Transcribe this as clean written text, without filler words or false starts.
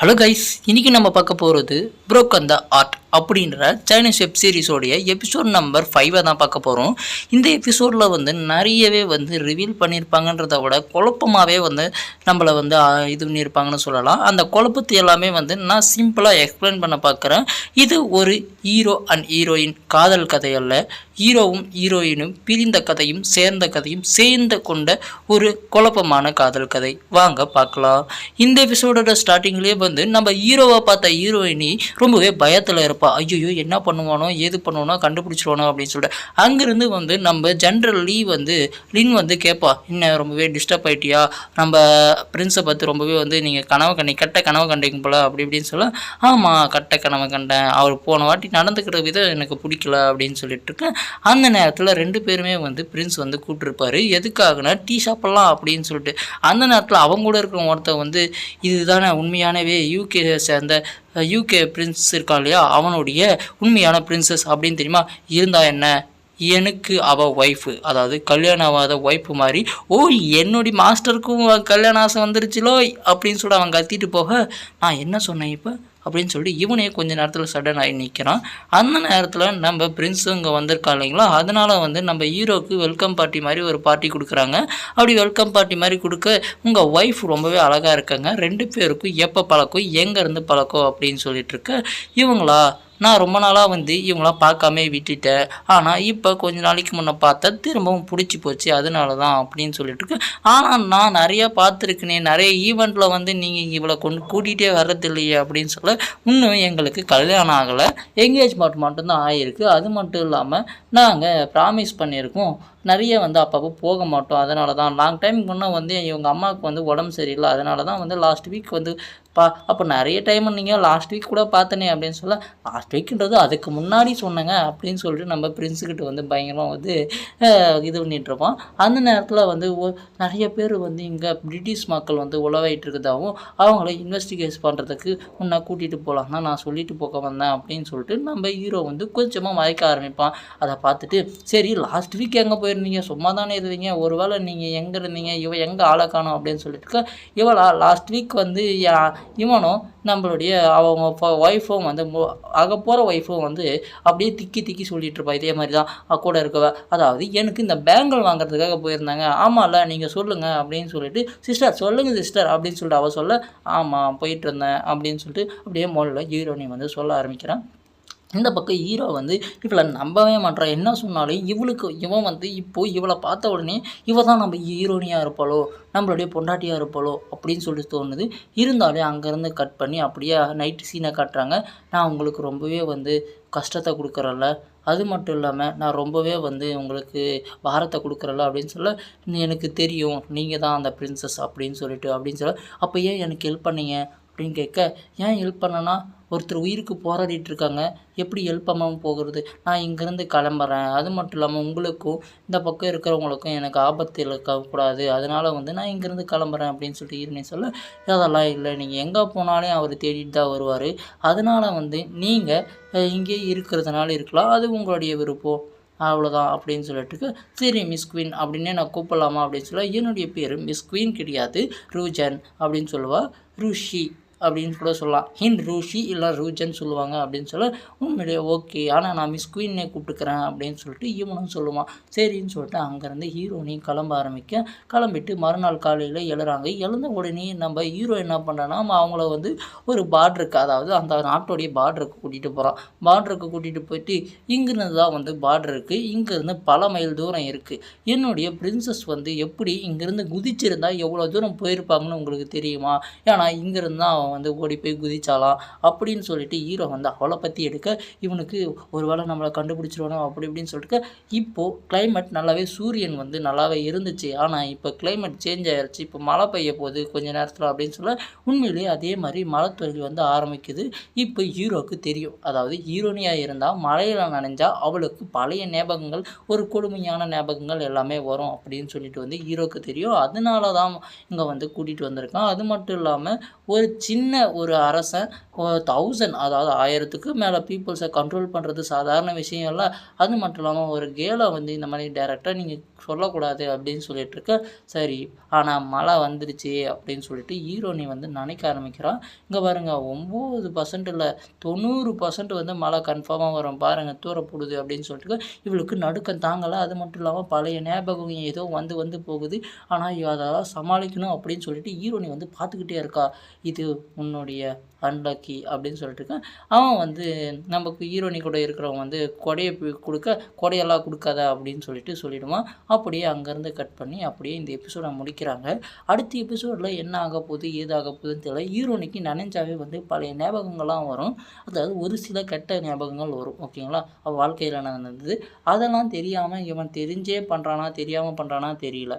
Hello guys, இன்னைக்கு நம்ம பார்க்க போகிறது புரோக்கன் த ஆர்ட் அப்படின்ற சைனீஸ் வெப் சீரிஸோடைய எபிசோட் நம்பர் 5 தான் பார்க்க போகிறோம். இந்த எபிசோடில் நிறையவே ரிவீல் பண்ணியிருப்பாங்கன்றத விட குழப்பமாகவே நம்மளை இது பண்ணியிருப்பாங்கன்னு சொல்லலாம். அந்த குழப்பத்தை எல்லாமே நான் சிம்பிளாக எக்ஸ்பிளைன் பண்ண பார்க்குறேன். இது ஒரு ஹீரோ அண்ட் ஹீரோயின் காதல் கதையல்ல, ஹீரோவும் ஹீரோயினும் பிரிந்த கதையும் சேர்ந்து கொண்ட ஒரு குழப்பமான காதல் கதை. வாங்க பார்க்கலாம். இந்த எபிசோடோட ஸ்டார்டிங்லேயே நம்ம ஹீரோவை பார்த்த ஹீரோயினி ரொம்பவே பயத்தில் இருப்பா. ஐயோ என்ன பண்ணுவானோ ஏது பண்ணுவானோ கண்டுபிடிச்சிருவானோ அப்படின்னு சொல்லிட்டு அங்கேருந்து நம்ம ஜென்ரல்லி லின் கேட்பா, என்ன ரொம்பவே டிஸ்டர்ப் ஆகிட்டியா, நம்ம பிரின்ஸை பார்த்து ரொம்பவே நீங்கள் கெட்ட கனவு கண்டீங்க போல அப்படி இப்படின்னு சொல்ல, ஆமாம் கெட்ட கனவு கண்டேன், அவர் போன வாட்டி நடந்துக்கிற விதம் எனக்கு பிடிக்கல அப்படின்னு சொல்லிட்டு இருக்கேன். அந்த நேரத்தில் 2 பேருமே பிரின்ஸ் கூப்பிட்டுருப்பாரு. எதுக்காகனா டீ சாப்பிட்லாம் அப்படின்னு சொல்லிட்டு. அந்த நேரத்தில் அவங்க கூட இருக்கிற ஒருத்தர் இதுதானே உண்மையானவே யூகே சேர்ந்த யூகே பிரின்ஸ் இருக்கான் இல்லையா, அவனுடைய உண்மையான பிரின்சஸ் அப்படின்னு தெரியுமா, இருந்தா என்ன, எனக்கு அவள் ஒய்ஃபு, அதாவது கல்யாணம் ஆகாத ஒய்ஃபு மாதிரி. ஓ, என்னுடைய மாஸ்டருக்கும் கல்யாண ஆசை வந்துருச்சுலோ அப்படின்னு சொல்லிட்டு அவன் கத்திட்டு போக, நான் என்ன சொன்னேன் இப்போ அப்படின்னு சொல்லிட்டு இவனே கொஞ்சம் நேரத்தில் சடன் ஆகி நிற்கிறான். அந்த நேரத்தில் நம்ம பிரின்ஸு இங்கே வந்திருக்கா இல்லைங்களா, அதனால் நம்ம ஹீரோக்கு வெல்கம் பார்ட்டி மாதிரி ஒரு பார்ட்டி கொடுக்குறாங்க. அப்படி வெல்கம் பார்ட்டி மாதிரி கொடுக்க உங்கள் ஒய்ஃப் ரொம்பவே அழகாக இருக்காங்க. 2 பேருக்கும் எப்போ பழக்கம், எங்கேருந்து பழக்கம் அப்படின்னு சொல்லிட்டு இருக்க, இவங்களா நான் ரொம்ப நாளாக இவங்களாம் பார்க்காம விட்டுட்டேன், ஆனால் இப்போ கொஞ்ச நாளைக்கு முன்னே பார்த்தா திரும்பவும் பிடிச்சி போச்சு, அதனால தான் அப்படின்னு சொல்லிட்டு இருக்கு. ஆனால் நான் நிறையா பார்த்துருக்கேனே, நிறைய ஈவெண்ட்டில் நீங்கள் இவளை கூட்டிகிட்டே வர்றதில்லையே அப்படின்னு சொல்ல, இன்னும் எங்களுக்கு கல்யாணம் ஆகலை, என்கேஜ்மெண்ட் மட்டும்தான் ஆகிருக்கு. அது மட்டும் இல்லாமல் நாங்கள் ப்ராமிஸ் பண்ணியிருக்கோம், நிறைய அப்பப்போ போக மாட்டோம், அதனால தான் லாங் டைம் முன்னே இவங்க அம்மாவுக்கு உடம்பு சரியில்லை, அதனால தான் லாஸ்ட் வீக் அப்போ நிறைய டைம் நீங்கள் லாஸ்ட் வீக் கூட பார்த்தனே அப்படின்னு சொல்ல, லாஸ்ட் வீக்குன்றது அதுக்கு முன்னாடி சொன்னேங்க அப்படின்னு சொல்லிட்டு நம்ம பிரின்ஸுக்கிட்ட பயங்கரமாக இது பண்ணிகிட்ருப்போம். அந்த நேரத்தில் நிறைய பேர் இங்கே பிரிட்டிஷ் மக்கள் உழவாயிட்டு இருக்கிறதாகவும் அவங்கள இன்வெஸ்டிகேட் பண்ணுறதுக்கு முன்னே கூட்டிகிட்டு போகலாம் தான் நான் சொல்லிட்டு போக வந்தேன் அப்படின்னு சொல்லிட்டு நம்ம ஹீரோ கொஞ்சமாக மயக்க ஆரம்பிப்பான். அதை பார்த்துட்டு, சரி லாஸ்ட் வீக் எங்கே போயிருந்தீங்க, சும்மா தானே இருந்தீங்க, ஒருவேளை நீங்கள் எங்கே இருந்தீங்க, எங்கே ஆளை காணும் அப்படின்னு சொல்லிட்டு இவளா லாஸ்ட் வீக் இவனும் நம்மளுடைய அவங்க ஒய்ஃபும் ஆக போகிற ஒய்ஃபும் அப்படியே திக்கி சொல்லிட்டு இருப்பா. இதே மாதிரி தான் கூட இருக்கவ, அதாவது எனக்கு இந்த பேங்கிள் வாங்குறதுக்காக போயிருந்தாங்க, ஆமாம்ல நீங்கள் சொல்லுங்கள் அப்படின்னு சொல்லிட்டு, சிஸ்டர் சொல்லுங்கள் சிஸ்டர் அப்படின்னு சொல்லிட்டு அவள் சொல்ல, ஆமாம் போயிட்டு இருந்தேன் அப்படின்னு சொல்லிட்டு அப்படியே முதல்ல ஹீரோனி சொல்ல ஆரம்பிக்கிறான். இந்த பக்கம் ஹீரோ இவளை நம்பவே மாட்டான். என்ன சொன்னாலும் இவன் இப்போது இவளை பார்த்த உடனே இவ தான் நம்ம ஹீரோனியாக இருப்பாளோ, நம்மளுடைய பொண்டாட்டியாக இருப்பாளோ அப்படின்னு சொல்லிட்டு தோணுது. இருந்தாலும் அங்கேருந்து கட் பண்ணி அப்படியே நைட்டு சீனை காட்டுறாங்க. நான் உங்களுக்கு ரொம்பவே கஷ்டத்தை கொடுக்குறேன்ல, அது மட்டும் இல்லாமல் நான் ரொம்பவே உங்களுக்கு பாரத்தை கொடுக்குறல அப்படின்னு சொல்ல, எனக்கு தெரியும் நீங்கள் தான் அந்த பிரின்சஸ் அப்படின்னு சொல்ல, அப்போ ஏன் எனக்கு ஹெல்ப் பண்ணீங்க அப்படின்னு கேட்க, ஏன் ஹெல்ப் பண்ணனா, ஒருத்தர் உயிருக்கு போராடிட்டு இருக்காங்க, எப்படி ஹெல்ப் பண்ணாமல் போகிறது, நான் இங்கேருந்து கிளம்புறேன், அது மட்டும் இல்லாமல் உங்களுக்கும் இந்த பக்கம் இருக்கிறவங்களுக்கும் எனக்கு ஆபத்து இருக்கக்கூடாது, அதனால் நான் இங்கேருந்து கிளம்புறேன் அப்படின்னு சொல்லிட்டு ஹீரோனி சொல்ல, அதெல்லாம் இல்லை, நீங்கள் எங்கே போனாலும் அவர் தேடிட்டு தான் வருவார், அதனால் நீங்கள் இங்கே இருக்கிறதுனால இருக்கலாம், அது உங்களுடைய விருப்பம், அவ்வளோதான் அப்படின்னு சொல்லிட்டு, சரி மிஸ் குவீன் அப்படின்னே நான் கூப்பிடலாமா அப்படின்னு சொல்ல, என்னுடைய பேர் மிஸ் குவீன் கிடையாது, ரூஜன் அப்படின்னு சொல்லுவாள், ருஷி அப்படின்னு கூட சொல்லலாம், ஹிந்த் ரூஷி இல்லை ரூஜன் சொல்லுவாங்க அப்படின்னு சொல்ல, உண்மையிலேயே ஓகே, ஆனால் நான் மிஸ் குவீனே கூப்பிட்டுக்கிறேன் அப்படின்னு சொல்லிட்டு இவனும் சொல்லுவான். சரின்னு சொல்லிட்டு அங்கேருந்து ஹீரோனி கிளம்ப கிளம்பிட்டு மறுநாள் காலையில் எழுறாங்க. எழுந்த உடனே நம்ம ஹீரோ என்ன பண்ணுறேன்னா, அவங்கள ஒரு பார்டருக்கு, அதாவது அந்த நாட்டோடைய பார்டருக்கு கூட்டிகிட்டு போகிறான். பார்டருக்கு கூட்டிகிட்டு போயிட்டு, இங்கேருந்து தான் பார்டர் இருக்குது, இங்கேருந்து பல மைல் தூரம் இருக்குது, என்னுடைய பிரின்சஸ் எப்படி இங்கேருந்து குதிச்சிருந்தா எவ்வளோ தூரம் போயிருப்பாங்கன்னு உங்களுக்கு தெரியுமா, ஏன்னா இங்கேருந்து தான் ஓடி போய் குதிச்சாலாம் அப்படின்னு சொல்லிட்டு ஹீரோ அவளை பற்றி எடுக்க, இவனுக்கு ஒரு வேளை நம்மளை கண்டுபிடிச்சிருவானோ அப்படி இப்படின்னு சொல்லிட்டு, இப்போது கிளைமேட் நல்லாவே சூரியன் நல்லாவே இருந்துச்சு, ஆனால் இப்போ கிளைமேட் சேஞ்ச் ஆகிடுச்சு, இப்போ மழை பெய்ய போகுது கொஞ்ச நேரத்தில் அப்படின்னு சொல்ல, உண்மையிலேயே அதே மாதிரி மழை தொழில் ஆரம்பிக்குது. இப்போ ஹீரோவுக்கு தெரியும், அதாவது ஹீரோனியாக இருந்தால் மழையில் நனைஞ்சால் அவளுக்கு பழைய ஞாபகங்கள், ஒரு கொடுமையான ஞாபகங்கள் எல்லாமே வரும் அப்படின்னு சொல்லிட்டு ஹீரோவுக்கு தெரியும். அதனால தான் இங்கே கூட்டிகிட்டு வந்திருக்கான். அது மட்டும் இல்லாமல் ஒரு சின்ன சின்ன ஒரு அரசன் 1000 அதாவது 1000க்கு மேலே பீப்புள்ஸை கண்ட்ரோல் பண்ணுறது சாதாரண விஷயம் இல்லை. அது மட்டும் இல்லாமல் ஒரு கேலை வந்து இந்த மாதிரி டைரெக்டாக நீங்கள் சொல்லக்கூடாது அப்படின்னு சொல்லிட்டு இருக்க. சரி, ஆனால் மழை வந்துருச்சு அப்படின்னு சொல்லிட்டு ஹீரோனி வந்து நினைக்க ஆரம்பிக்கிறான். இங்கே பாருங்க 9% இல்லை 90% வந்து மழை கன்ஃபார்மாக வரும் பாருங்கள் தூர போடுது அப்படின்னு சொல்லிட்டு இவளுக்கு நடுக்கம் தாங்கலை. அது மட்டும் இல்லாமல் பழைய ஞாபகம் ஏதோ வந்து வந்து போகுது. ஆனால் அதெல்லாம் சமாளிக்கணும் அப்படின்னு சொல்லிட்டு ஹீரோனி வந்து பார்த்துக்கிட்டே இருக்கா. இது உன்னுடைய அன்லக்கி அப்படின்னு சொல்லிட்டு இருக்கேன். அவன் வந்து நமக்கு ஹீரோனி கூட இருக்கிறவன் வந்து கொடையை கொடுக்க கொடையெல்லாம் கொடுக்காத அப்படின்னு சொல்லிட்டு சொல்லிடுவான். அப்படியே அங்கேருந்து கட் பண்ணி அப்படியே இந்த எபிசோடை முடிக்கிறாங்க. அடுத்த எபிசோடில் என்ன ஆக போகுது ஏது ஆக போகுதுன்னு தெரியல. ஹீரோனிக்கு நினைச்சாவே வந்து பழைய ஞாபகங்கள்லாம் வரும். அதாவது ஒரு சில கெட்ட ஞாபகங்கள் வரும். ஓகேங்களா, அவள் வாழ்க்கையில் நடந்தது அதெல்லாம் தெரியாமல் இவன் தெரிஞ்சே பண்ணுறானா தெரியாமல் பண்ணுறானா தெரியல.